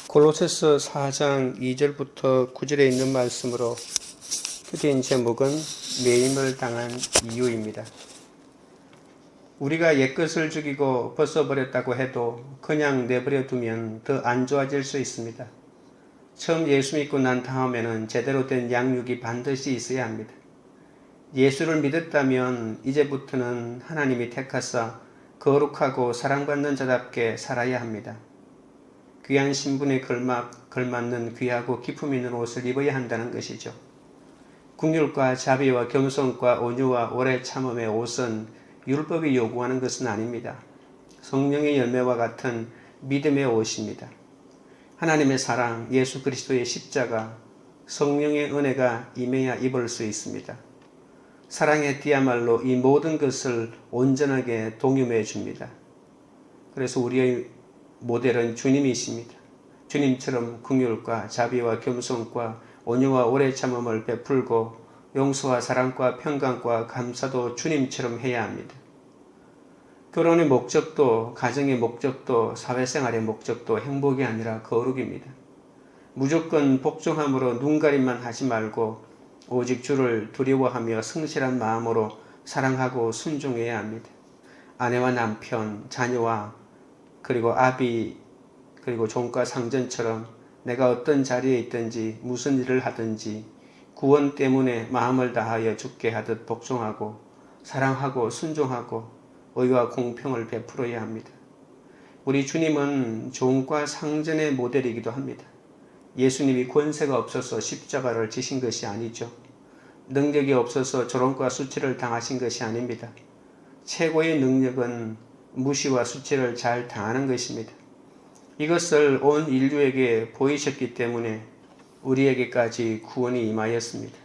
골로새서 4장 2절부터 9절에 있는 말씀으로 표기한 제목은 매임을 당한 이유입니다. 우리가 옛것을 죽이고 벗어버렸다고 해도 그냥 내버려 두면 더 안 좋아질 수 있습니다. 처음 예수 믿고 난 다음에는 제대로 된 양육이 반드시 있어야 합니다. 예수를 믿었다면 이제부터는 하나님이 택하사 거룩하고 사랑받는 자답게 살아야 합니다. 귀한 신분에 걸맞는 귀하고 기품 있는 옷을 입어야 한다는 것이죠. 긍휼과 자비와 겸손과 온유와 오래 참음의 옷은 율법이 요구하는 것은 아닙니다. 성령의 열매와 같은 믿음의 옷입니다. 하나님의 사랑, 예수 그리스도의 십자가, 성령의 은혜가 임해야 입을 수 있습니다. 사랑의 띠야말로 이 모든 것을 온전하게 동임해 줍니다. 그래서 우리의 모델은 주님이십니다. 주님처럼 긍휼과 자비와 겸손과 온유와 오래 참음을 베풀고 용서와 사랑과 평강과 감사도 주님처럼 해야 합니다. 결혼의 목적도, 가정의 목적도, 사회생활의 목적도 행복이 아니라 거룩입니다. 무조건 복종함으로 눈가림만 하지 말고 오직 주를 두려워하며 성실한 마음으로 사랑하고 순종해야 합니다. 아내와 남편, 자녀와 그리고 아비, 그리고 종과 상전처럼 내가 어떤 자리에 있든지 무슨 일을 하든지 구원 때문에 마음을 다하여 죽게 하듯 복종하고 사랑하고 순종하고 의와 공평을 베풀어야 합니다. 우리 주님은 종과 상전의 모델이기도 합니다. 예수님이 권세가 없어서 십자가를 지신 것이 아니죠. 능력이 없어서 조롱과 수치를 당하신 것이 아닙니다. 최고의 능력은 무시와 수치를 잘 당하는 것입니다. 이것을 온 인류에게 보이셨기 때문에 우리에게까지 구원이 임하였습니다.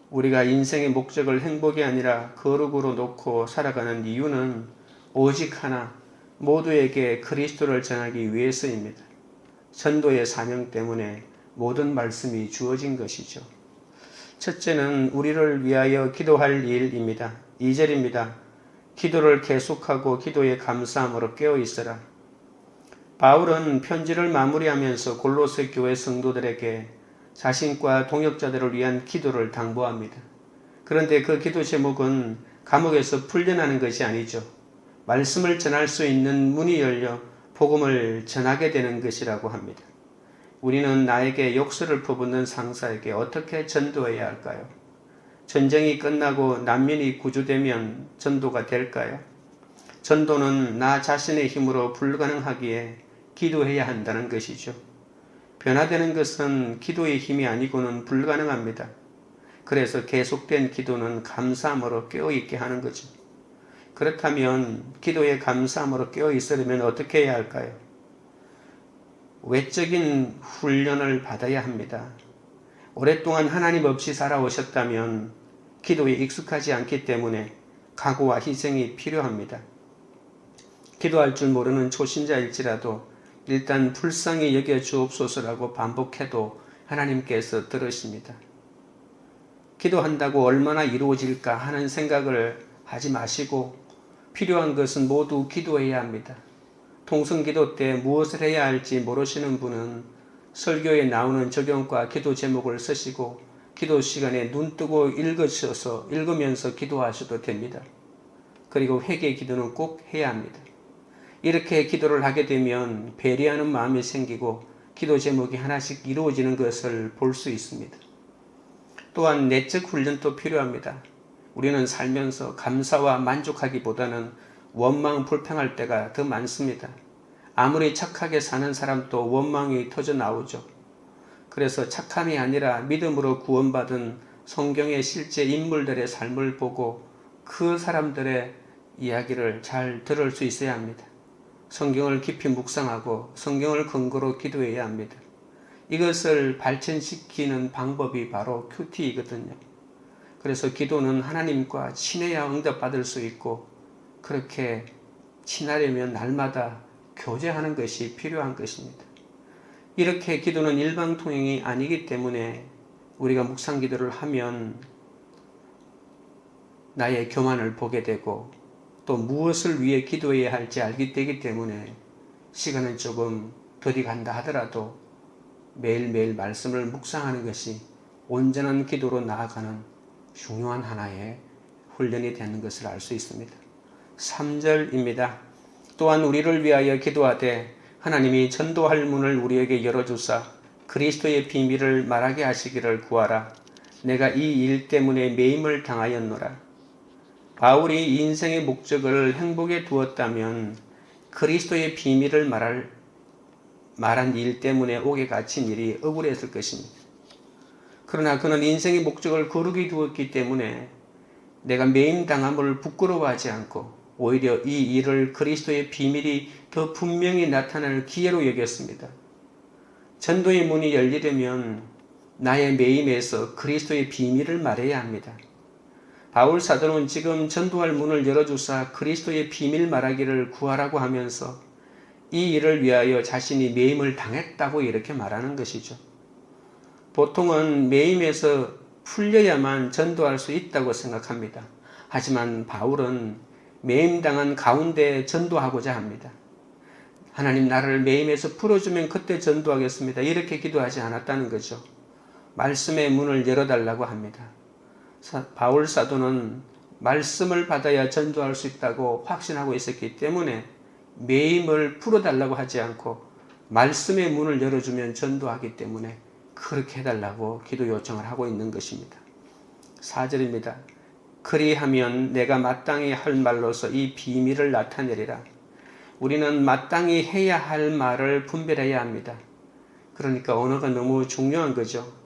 우리가 인생의 목적을 행복이 아니라 거룩으로 놓고 살아가는 이유는 오직 하나, 모두에게 그리스도를 전하기 위해서입니다. 전도의 사명 때문에 모든 말씀이 주어진 것이죠. 첫째는 우리를 위하여 기도할 일입니다. 2절입니다. 기도를 계속하고 기도에 감사함으로 깨어있으라. 바울은 편지를 마무리하면서 골로새 교회 성도들에게 자신과 동역자들을 위한 기도를 당부합니다. 그런데 그 기도 제목은 감옥에서 풀려나는 것이 아니죠. 말씀을 전할 수 있는 문이 열려 복음을 전하게 되는 것이라고 합니다. 우리는 나에게 욕설을 퍼붓는 상사에게 어떻게 전도해야 할까요? 전쟁이 끝나고 난민이 구조되면 전도가 될까요? 전도는 나 자신의 힘으로 불가능하기에 기도해야 한다는 것이죠. 변화되는 것은 기도의 힘이 아니고는 불가능합니다. 그래서 계속된 기도는 감사함으로 깨어있게 하는 거죠. 그렇다면 기도에 감사함으로 깨어있으려면 어떻게 해야 할까요? 외적인 훈련을 받아야 합니다. 오랫동안 하나님 없이 살아오셨다면 기도에 익숙하지 않기 때문에 각오와 희생이 필요합니다. 기도할 줄 모르는 초신자일지라도 일단 불쌍히 여겨 주옵소서라고 반복해도 하나님께서 들으십니다. 기도한다고 얼마나 이루어질까 하는 생각을 하지 마시고 필요한 것은 모두 기도해야 합니다. 통성기도 때 무엇을 해야 할지 모르시는 분은 설교에 나오는 적용과 기도 제목을 쓰시고 기도 시간에 눈 뜨고 읽으면서 기도하셔도 됩니다. 그리고 회개 기도는 꼭 해야 합니다. 이렇게 기도를 하게 되면 배려하는 마음이 생기고 기도 제목이 하나씩 이루어지는 것을 볼 수 있습니다. 또한 내적 훈련도 필요합니다. 우리는 살면서 감사와 만족하기보다는 원망, 불평할 때가 더 많습니다. 아무리 착하게 사는 사람도 원망이 터져 나오죠. 그래서 착함이 아니라 믿음으로 구원받은 성경의 실제 인물들의 삶을 보고 그 사람들의 이야기를 잘 들을 수 있어야 합니다. 성경을 깊이 묵상하고 성경을 근거로 기도해야 합니다. 이것을 발전시키는 방법이 바로 큐티이거든요. 그래서 기도는 하나님과 친해야 응답받을 수 있고 그렇게 친하려면 날마다 교제하는 것이 필요한 것입니다. 이렇게 기도는 일방통행이 아니기 때문에 우리가 묵상 기도를 하면 나의 교만을 보게 되고 또 무엇을 위해 기도해야 할지 알게 되기 때문에 시간은 조금 더디 간다 하더라도 매일매일 말씀을 묵상하는 것이 온전한 기도로 나아가는 중요한 하나의 훈련이 되는 것을 알 수 있습니다. 3절입니다. 또한 우리를 위하여 기도하되 하나님이 전도할 문을 우리에게 열어주사 그리스도의 비밀을 말하게 하시기를 구하라. 내가 이 일 때문에 매임을 당하였노라. 바울이 인생의 목적을 행복에 두었다면 그리스도의 비밀을 말한 일 때문에 옥에 갇힌 일이 억울했을 것입니다. 그러나 그는 인생의 목적을 거룩히 두었기 때문에 내가 매임당함을 부끄러워하지 않고 오히려 이 일을 그리스도의 비밀이 더 분명히 나타날 기회로 여겼습니다. 전도의 문이 열리려면 나의 매임에서 그리스도의 비밀을 말해야 합니다. 바울 사도는 지금 전도할 문을 열어주사 그리스도의 비밀 말하기를 구하라고 하면서 이 일을 위하여 자신이 매임을 당했다고 이렇게 말하는 것이죠. 보통은 매임에서 풀려야만 전도할 수 있다고 생각합니다. 하지만 바울은 매임당한 가운데 전도하고자 합니다. 하나님 나를 매임에서 풀어주면 그때 전도하겠습니다. 이렇게 기도하지 않았다는 거죠. 말씀의 문을 열어달라고 합니다. 바울 사도는 말씀을 받아야 전도할 수 있다고 확신하고 있었기 때문에 매임을 풀어달라고 하지 않고 말씀의 문을 열어주면 전도하기 때문에 그렇게 해달라고 기도 요청을 하고 있는 것입니다. 4절입니다. 그리하면 내가 마땅히 할 말로서 이 비밀을 나타내리라. 우리는 마땅히 해야 할 말을 분별해야 합니다. 그러니까 언어가 너무 중요한 거죠.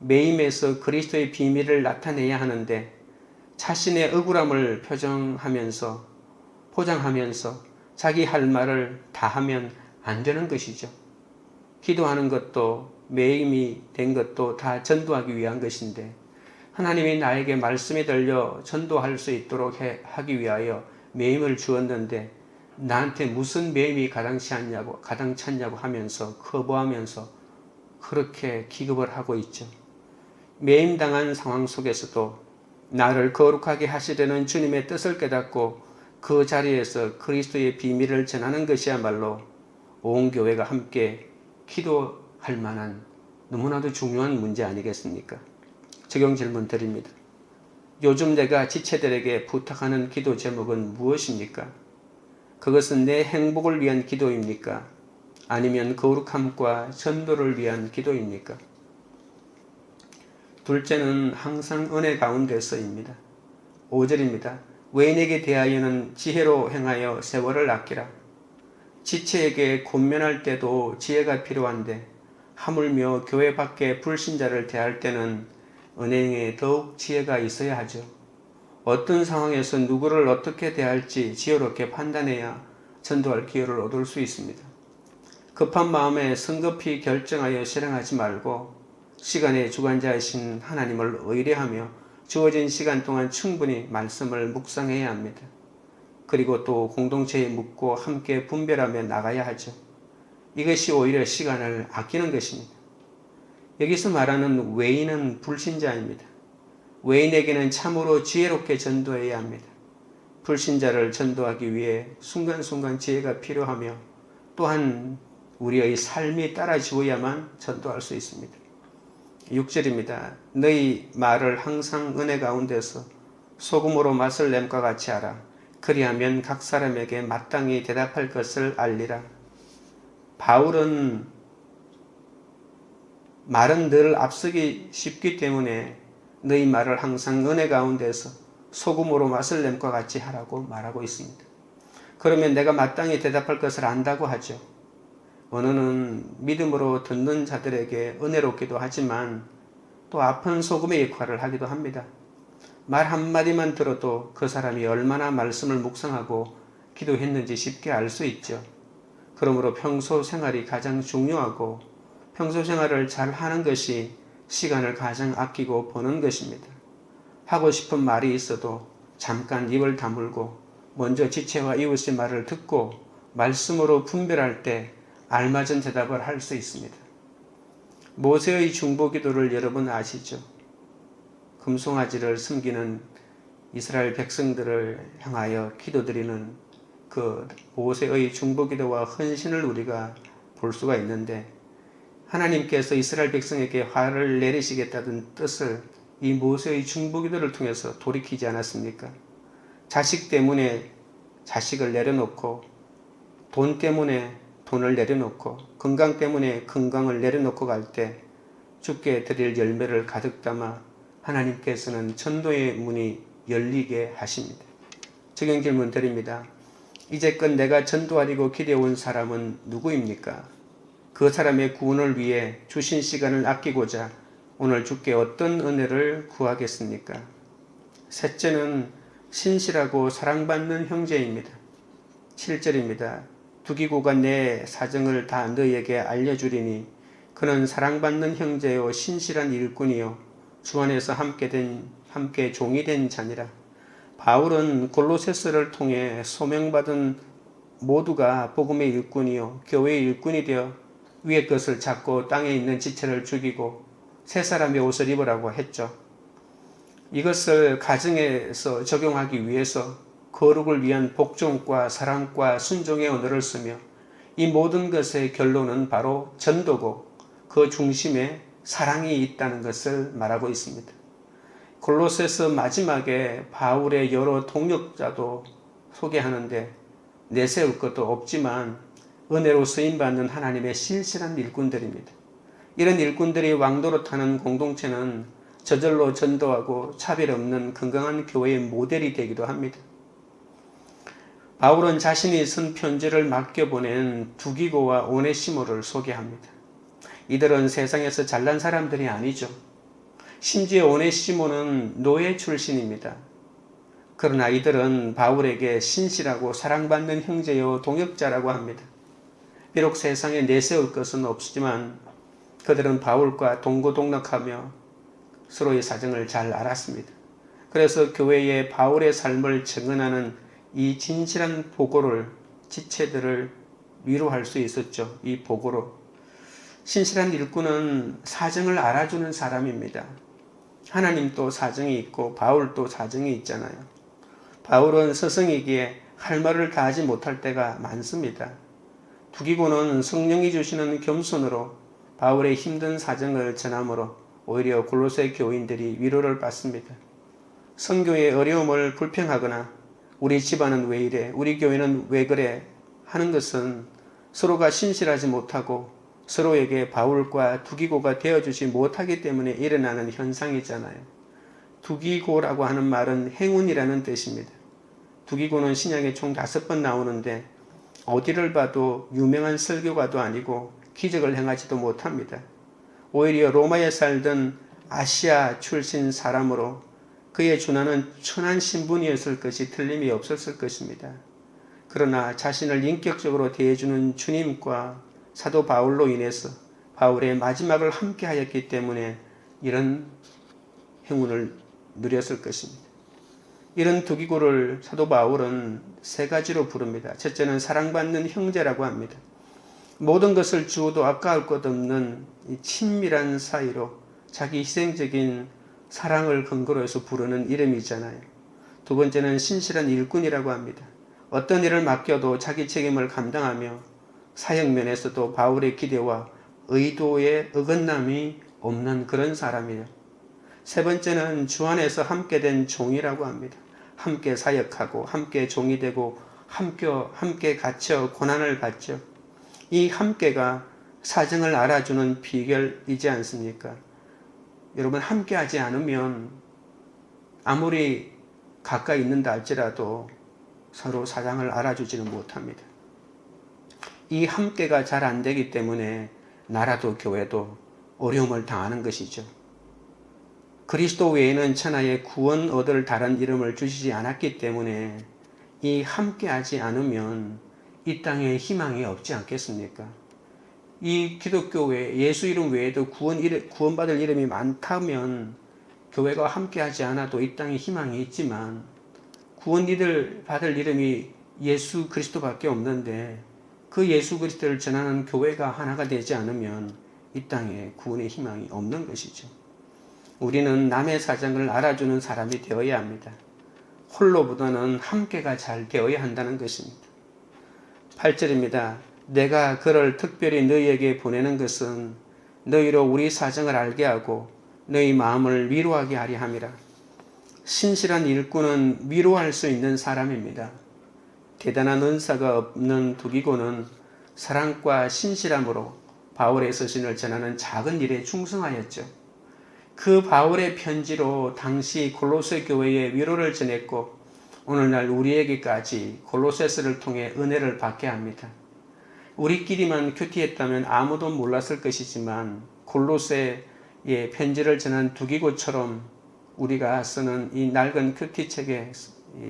매임에서 그리스도의 비밀을 나타내야 하는데 자신의 억울함을 포장하면서 자기 할 말을 다 하면 안 되는 것이죠. 기도하는 것도 매임이 된 것도 다 전도하기 위한 것인데 하나님이 나에게 말씀이 들려 전도할 수 있도록 하기 위하여 매임을 주었는데 나한테 무슨 매임이 가당찼냐고 하면서 거부하면서 그렇게 기급을 하고 있죠. 매임당한 상황 속에서도 나를 거룩하게 하시려는 주님의 뜻을 깨닫고 그 자리에서 그리스도의 비밀을 전하는 것이야말로 온 교회가 함께 기도할 만한 너무나도 중요한 문제 아니겠습니까? 적용 질문 드립니다. 요즘 내가 지체들에게 부탁하는 기도 제목은 무엇입니까? 그것은 내 행복을 위한 기도입니까? 아니면 거룩함과 전도를 위한 기도입니까? 둘째는 항상 은혜 가운데서입니다. 5절입니다. 외인에게 대하여는 지혜로 행하여 세월을 아끼라. 지체에게 권면할 때도 지혜가 필요한데 하물며 교회 밖에 불신자를 대할 때는 은행에 더욱 지혜가 있어야 하죠. 어떤 상황에서 누구를 어떻게 대할지 지혜롭게 판단해야 전도할 기회를 얻을 수 있습니다. 급한 마음에 성급히 결정하여 실행하지 말고 시간의 주관자이신 하나님을 의뢰하며 주어진 시간 동안 충분히 말씀을 묵상해야 합니다. 그리고 또 공동체에 묻고 함께 분별하며 나가야 하죠. 이것이 오히려 시간을 아끼는 것입니다. 여기서 말하는 외인은 불신자입니다. 외인에게는 참으로 지혜롭게 전도해야 합니다. 불신자를 전도하기 위해 순간순간 지혜가 필요하며 또한 우리의 삶이 따라주어야만 전도할 수 있습니다. 6절입니다. 너희 말을 항상 은혜 가운데서 소금으로 맛을 냄과 같이 하라. 그리하면 각 사람에게 마땅히 대답할 것을 알리라. 바울은 말은 늘 앞서기 쉽기 때문에 너희 말을 항상 은혜 가운데서 소금으로 맛을 냄과 같이 하라고 말하고 있습니다. 그러면 내가 마땅히 대답할 것을 안다고 하죠. 언어는 믿음으로 듣는 자들에게 은혜롭기도 하지만 또 아픈 소금의 역할을 하기도 합니다. 말 한마디만 들어도 그 사람이 얼마나 말씀을 묵상하고 기도했는지 쉽게 알 수 있죠. 그러므로 평소 생활이 가장 중요하고 평소 생활을 잘 하는 것이 시간을 가장 아끼고 버는 것입니다. 하고 싶은 말이 있어도 잠깐 입을 다물고 먼저 지체와 이웃의 말을 듣고 말씀으로 분별할 때 알맞은 대답을 할 수 있습니다. 모세의 중보기도를 여러분 아시죠? 금송아지를 섬기는 이스라엘 백성들을 향하여 기도드리는 그 모세의 중보기도와 헌신을 우리가 볼 수가 있는데 하나님께서 이스라엘 백성에게 화를 내리시겠다는 뜻을 이 모세의 중보기도를 통해서 돌이키지 않았습니까? 자식 때문에 자식을 내려놓고 돈 때문에 돈을 내려놓고 건강 때문에 건강을 내려놓고 갈 때 주께 드릴 열매를 가득 담아 하나님께서는 전도의 문이 열리게 하십니다. 적용 질문 드립니다. 이제껏 내가 전도하려고 기대온 사람은 누구입니까? 그 사람의 구원을 위해 주신 시간을 아끼고자 오늘 주께 어떤 은혜를 구하겠습니까? 셋째는 신실하고 사랑받는 형제입니다. 7절입니다. 두기고가 내 사정을 다 너희에게 알려주리니 그는 사랑받는 형제요 신실한 일꾼이요 주 안에서 함께 종이 된 자니라. 바울은 골로새서를 통해 소명받은 모두가 복음의 일꾼이요 교회의 일꾼이 되어 위의 것을 잡고 땅에 있는 지체를 죽이고 새 사람의 옷을 입으라고 했죠. 이것을 가정에서 적용하기 위해서 거룩을 위한 복종과 사랑과 순종의 언어를 쓰며 이 모든 것의 결론은 바로 전도고 그 중심에 사랑이 있다는 것을 말하고 있습니다. 골로새서 마지막에 바울의 여러 동역자도 소개하는데 내세울 것도 없지만 은혜로 쓰임받는 하나님의 신실한 일꾼들입니다. 이런 일꾼들이 왕노릇하는 공동체는 저절로 전도하고 차별 없는 건강한 교회의 모델이 되기도 합니다. 바울은 자신이 쓴 편지를 맡겨보낸 두기고와 오네시모를 소개합니다. 이들은 세상에서 잘난 사람들이 아니죠. 심지어 오네시모는 노예 출신입니다. 그러나 이들은 바울에게 신실하고 사랑받는 형제요 동역자라고 합니다. 비록 세상에 내세울 것은 없지만 그들은 바울과 동고동락하며 서로의 사정을 잘 알았습니다. 그래서 교회에 바울의 삶을 증언하는 이 진실한 보고를 지체들을 위로할 수 있었죠. 이 보고로. 신실한 일꾼은 사정을 알아주는 사람입니다. 하나님도 사정이 있고 바울도 사정이 있잖아요. 바울은 스승이기에 할 말을 다 하지 못할 때가 많습니다. 두기고는 성령이 주시는 겸손으로 바울의 힘든 사정을 전함으로 오히려 골로새 교인들이 위로를 받습니다. 선교의 어려움을 불평하거나 우리 집안은 왜 이래, 우리 교회는 왜 그래 하는 것은 서로가 신실하지 못하고 서로에게 바울과 두기고가 되어주지 못하기 때문에 일어나는 현상이잖아요. 두기고라고 하는 말은 행운이라는 뜻입니다. 두기고는 신약에 총 5번 나오는데 어디를 봐도 유명한 설교가도 아니고 기적을 행하지도 못합니다. 오히려 로마에 살던 아시아 출신 사람으로 그의 준하는 천한 신분이었을 것이 틀림이 없었을 것입니다. 그러나 자신을 인격적으로 대해주는 주님과 사도 바울로 인해서 바울의 마지막을 함께 하였기 때문에 이런 행운을 누렸을 것입니다. 이런 두기고를 사도 바울은 3가지로 부릅니다. 첫째는 사랑받는 형제라고 합니다. 모든 것을 주어도 아까울 것 없는 이 친밀한 사이로 자기 희생적인 사랑을 근거로 해서 부르는 이름이잖아요. 두 번째는 신실한 일꾼이라고 합니다. 어떤 일을 맡겨도 자기 책임을 감당하며 사역면에서도 바울의 기대와 의도에 어긋남이 없는 그런 사람이에요. 세 번째는 주 안에서 함께 된 종이라고 합니다. 함께 사역하고 함께 종이 되고 함께 갇혀 고난을 받죠. 이 함께가 사정을 알아주는 비결이지 않습니까? 여러분 함께 하지 않으면 아무리 가까이 있는다 할지라도 서로 사정을 알아주지는 못합니다. 이 함께가 잘 안 되기 때문에 나라도 교회도 어려움을 당하는 것이죠. 그리스도 외에는 천하에 구원 얻을 다른 이름을 주시지 않았기 때문에 이 함께하지 않으면 이 땅에 희망이 없지 않겠습니까? 이 기독교회 예수 이름 외에도 구원받을 이름이 많다면 교회가 함께하지 않아도 이 땅에 희망이 있지만 구원 받을 이름이 예수 그리스도밖에 없는데 그 예수 그리스도를 전하는 교회가 하나가 되지 않으면 이 땅에 구원의 희망이 없는 것이죠. 우리는 남의 사정을 알아주는 사람이 되어야 합니다. 홀로보다는 함께가 잘 되어야 한다는 것입니다. 8절입니다. 내가 그를 특별히 너희에게 보내는 것은 너희로 우리 사정을 알게 하고 너희 마음을 위로하게 하려 함이라. 신실한 일꾼은 위로할 수 있는 사람입니다. 대단한 은사가 없는 두기고는 사랑과 신실함으로 바울의 서신을 전하는 작은 일에 충성하였죠. 그 바울의 편지로 당시 골로새 교회에 위로를 전했고 오늘날 우리에게까지 골로새서를 통해 은혜를 받게 합니다. 우리끼리만 큐티했다면 아무도 몰랐을 것이지만 골로새에 편지를 전한 두기고처럼 우리가 쓰는 이 낡은 큐티책에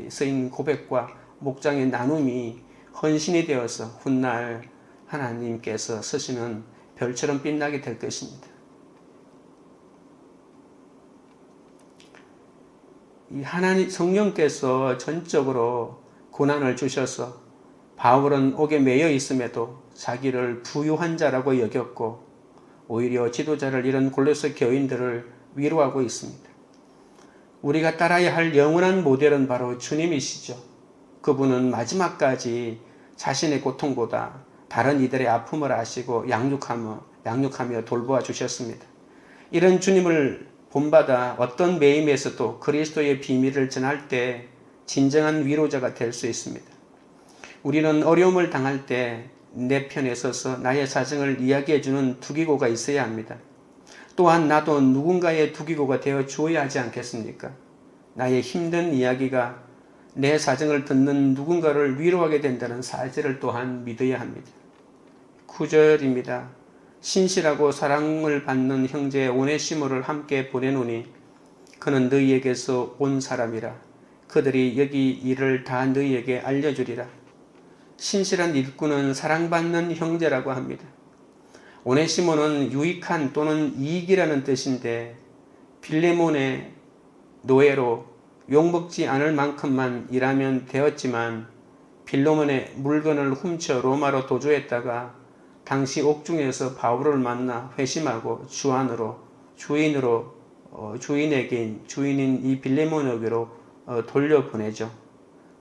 쓰인 고백과 목장의 나눔이 헌신이 되어서 훗날 하나님께서 쓰시는 별처럼 빛나게 될 것입니다. 이 하나님 성령께서 전적으로 고난을 주셔서 바울은 옥에 매여 있음에도 자기를 부유한 자라고 여겼고 오히려 지도자를 잃은 골로새 교인들을 위로하고 있습니다. 우리가 따라야 할 영원한 모델은 바로 주님이시죠. 그분은 마지막까지 자신의 고통보다 다른 이들의 아픔을 아시고 양육하며 돌보아 주셨습니다. 이런 주님을 본받아 어떤 매임에서도 그리스도의 비밀을 전할 때 진정한 위로자가 될 수 있습니다. 우리는 어려움을 당할 때 내 편에 서서 나의 사정을 이야기해주는 두기고가 있어야 합니다. 또한 나도 누군가의 두기고가 되어 주어야 하지 않겠습니까? 나의 힘든 이야기가 내 사정을 듣는 누군가를 위로하게 된다는 사실을 또한 믿어야 합니다. 9절입니다. 신실하고 사랑을 받는 형제 오네시모를 함께 보내노니 그는 너희에게서 온 사람이라. 그들이 여기 일을 다 너희에게 알려주리라. 신실한 일꾼은 사랑받는 형제라고 합니다. 오네시모는 유익한 또는 이익이라는 뜻인데 빌레몬의 노예로 욕먹지 않을 만큼만 일하면 되었지만 빌레몬의 물건을 훔쳐 로마로 도주했다가 당시 옥중에서 바울을 만나 회심하고 주인인 이 빌레몬에게로 돌려보내죠.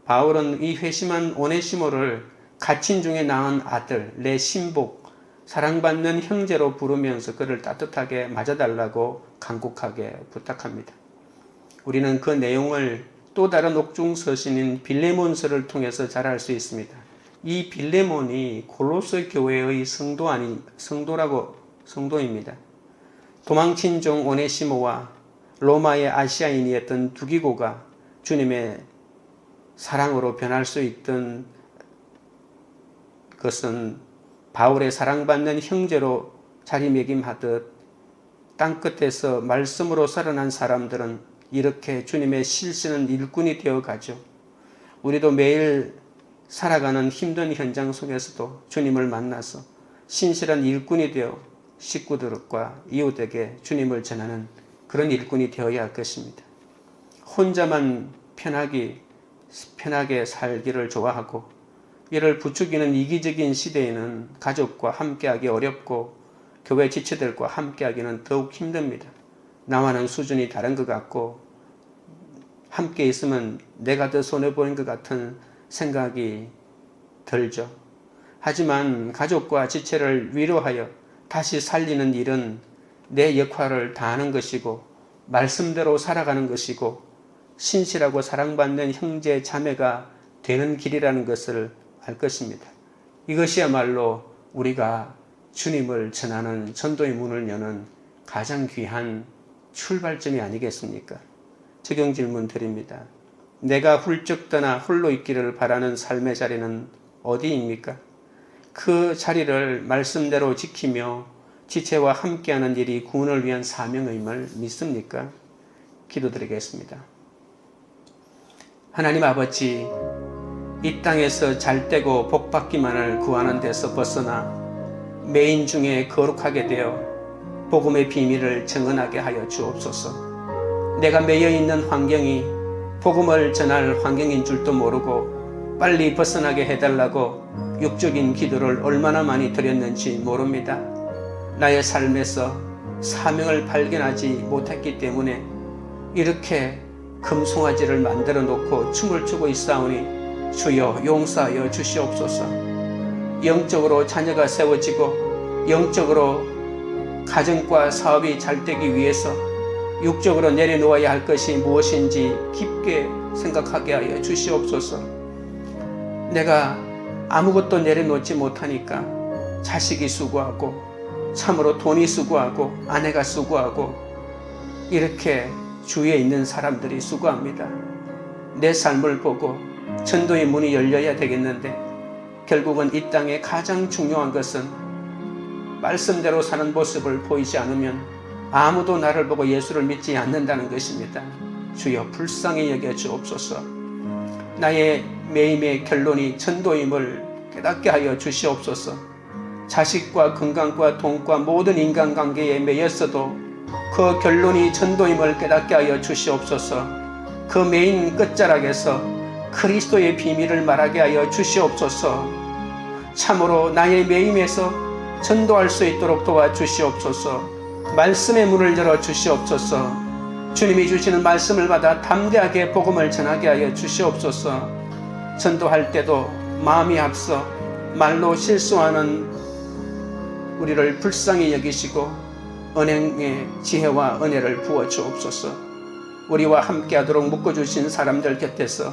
바울은 이 회심한 오네시모를 갇힌 중에 낳은 아들, 내 신복, 사랑받는 형제로 부르면서 그를 따뜻하게 맞아달라고 간곡하게 부탁합니다. 우리는 그 내용을 또 다른 옥중 서신인 빌레몬서를 통해서 잘 알 수 있습니다. 이 빌레몬이 골로새 교회의 성도입니다. 도망친 종 오네시모와 로마의 아시아인이었던 두기고가 주님의 사랑으로 변할 수 있던 것은 바울의 사랑받는 형제로 자리매김하듯 땅끝에서 말씀으로 살아난 사람들은 이렇게 주님의 실쓰는 일꾼이 되어가죠. 우리도 매일 살아가는 힘든 현장 속에서도 주님을 만나서 신실한 일꾼이 되어 식구들과 이웃에게 주님을 전하는 그런 일꾼이 되어야 할 것입니다. 혼자만 편하게 살기를 좋아하고 이를 부추기는 이기적인 시대에는 가족과 함께하기 어렵고 교회 지체들과 함께하기는 더욱 힘듭니다. 나와는 수준이 다른 것 같고 함께 있으면 내가 더 손해보는 것 같은 생각이 들죠. 하지만 가족과 지체를 위로하여 다시 살리는 일은 내 역할을 다하는 것이고 말씀대로 살아가는 것이고 신실하고 사랑받는 형제 자매가 되는 길이라는 것을 알 것입니다. 이것이야말로 우리가 주님을 전하는 전도의 문을 여는 가장 귀한 출발점이 아니겠습니까? 적용 질문 드립니다. 내가 훌쩍 떠나 홀로 있기를 바라는 삶의 자리는 어디입니까? 그 자리를 말씀대로 지키며 지체와 함께하는 일이 구원을 위한 사명임을 믿습니까? 기도드리겠습니다. 하나님 아버지, 이 땅에서 잘되고 복받기만을 구하는 데서 벗어나 매인 중에 거룩하게 되어 복음의 비밀을 증언하게 하여 주옵소서. 내가 매여 있는 환경이 복음을 전할 환경인 줄도 모르고 빨리 벗어나게 해달라고 육적인 기도를 얼마나 많이 드렸는지 모릅니다. 나의 삶에서 사명을 발견하지 못했기 때문에 이렇게 금송아지를 만들어 놓고 춤을 추고 있사오니 주여 용서하여 주시옵소서. 영적으로 자녀가 세워지고 영적으로 가정과 사업이 잘 되기 위해서 육적으로 내려놓아야 할 것이 무엇인지 깊게 생각하게 하여 주시옵소서. 내가 아무것도 내려놓지 못하니까 자식이 수고하고 참으로 돈이 수고하고 아내가 수고하고 이렇게 주위에 있는 사람들이 수고합니다. 내 삶을 보고 전도의 문이 열려야 되겠는데 결국은 이 땅에 가장 중요한 것은 말씀대로 사는 모습을 보이지 않으면 아무도 나를 보고 예수를 믿지 않는다는 것입니다. 주여 불쌍히 여겨 주옵소서. 나의 매임의 결론이 전도임을 깨닫게 하여 주시옵소서. 자식과 건강과 돈과 모든 인간관계에 매였어도 그 결론이 전도임을 깨닫게 하여 주시옵소서. 그 매인 끝자락에서 그리스도의 비밀을 말하게 하여 주시옵소서. 참으로 나의 매임에서 전도할 수 있도록 도와주시옵소서. 말씀의 문을 열어 주시옵소서. 주님이 주시는 말씀을 받아 담대하게 복음을 전하게 하여 주시옵소서. 전도할 때도 마음이 앞서 말로 실수하는 우리를 불쌍히 여기시고 은행의 지혜와 은혜를 부어 주옵소서. 우리와 함께하도록 묶어주신 사람들 곁에서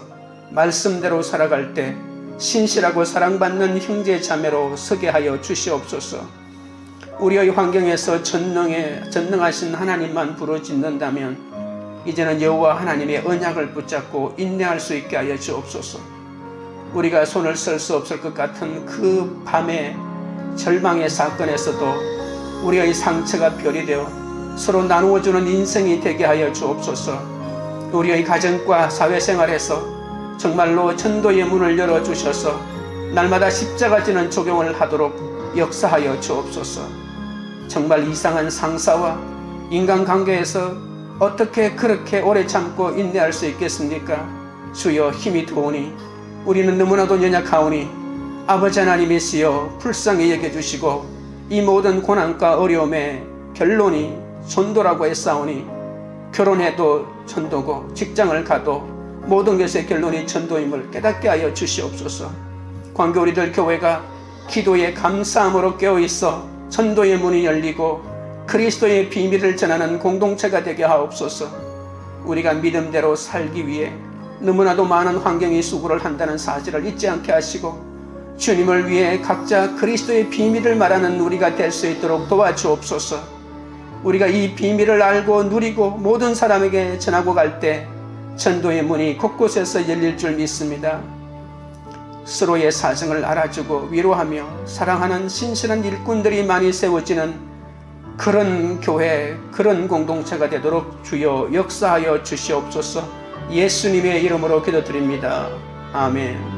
말씀대로 살아갈 때 신실하고 사랑받는 형제 자매로 서게 하여 주시옵소서. 우리의 환경에서 전능하신 하나님만 부르짖는다면 이제는 여호와 하나님의 언약을 붙잡고 인내할 수 있게 하여 주옵소서. 우리가 손을 쓸 수 없을 것 같은 그 밤의 절망의 사건에서도 우리의 상처가 별이 되어 서로 나누어주는 인생이 되게 하여 주옵소서. 우리의 가정과 사회생활에서 정말로 전도의 문을 열어주셔서 날마다 십자가 지는 적용을 하도록 역사하여 주옵소서. 정말 이상한 상사와 인간관계에서 어떻게 그렇게 오래 참고 인내할 수 있겠습니까? 주여 힘이 드오니 우리는 너무나도 연약하오니 아버지 하나님이시여 불쌍히 여겨주시고 이 모든 고난과 어려움의 결론이 전도라고 했사오니 결혼해도 전도고 직장을 가도 모든 것의 결론이 전도임을 깨닫게 하여 주시옵소서. 광교 우리들 교회가 기도에 감사함으로 깨어있어 전도의 문이 열리고 그리스도의 비밀을 전하는 공동체가 되게 하옵소서. 우리가 믿음대로 살기 위해 너무나도 많은 환경이 수고를 한다는 사실을 잊지 않게 하시고 주님을 위해 각자 그리스도의 비밀을 말하는 우리가 될 수 있도록 도와주옵소서. 우리가 이 비밀을 알고 누리고 모든 사람에게 전하고 갈 때 전도의 문이 곳곳에서 열릴 줄 믿습니다. 서로의 사정을 알아주고 위로하며 사랑하는 신실한 일꾼들이 많이 세워지는 그런 교회, 그런 공동체가 되도록 주여 역사하여 주시옵소서. 예수님의 이름으로 기도드립니다. 아멘.